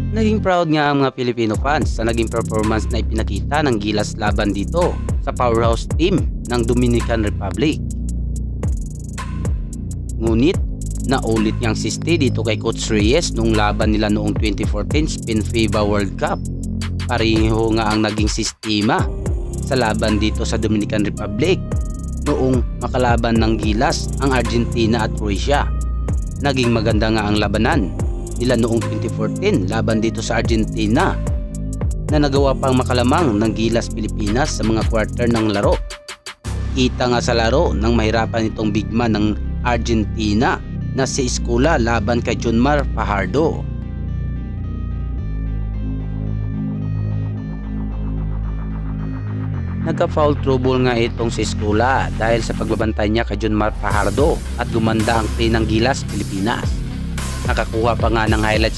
Naging proud nga ang mga Filipino fans sa naging performance na ipinakita ng Gilas laban dito sa powerhouse team ng Dominican Republic. Ngunit naulit niyang siste dito kay Coach Reyes nung laban nila noong 2014 Spin FIBA World Cup. Pareho nga ang naging sistema sa laban dito sa Dominican Republic noong makalaban ng Gilas ang Argentina at Croatia. Naging maganda nga ang labanan nila noong 2014 laban dito sa Argentina na nagawa pang makalamang ng Gilas Pilipinas sa mga quarter ng laro. Kita nga sa laro nang mahirapan itong bigman ng Argentina na si Escola laban kay Junmar Fajardo. Nagka-foul trouble nga itong si Escola dahil sa pagbabantay niya kay Junmar Fajardo at gumanda ang play ng Gilas Pilipinas. Nakakuha pa nga ng highlights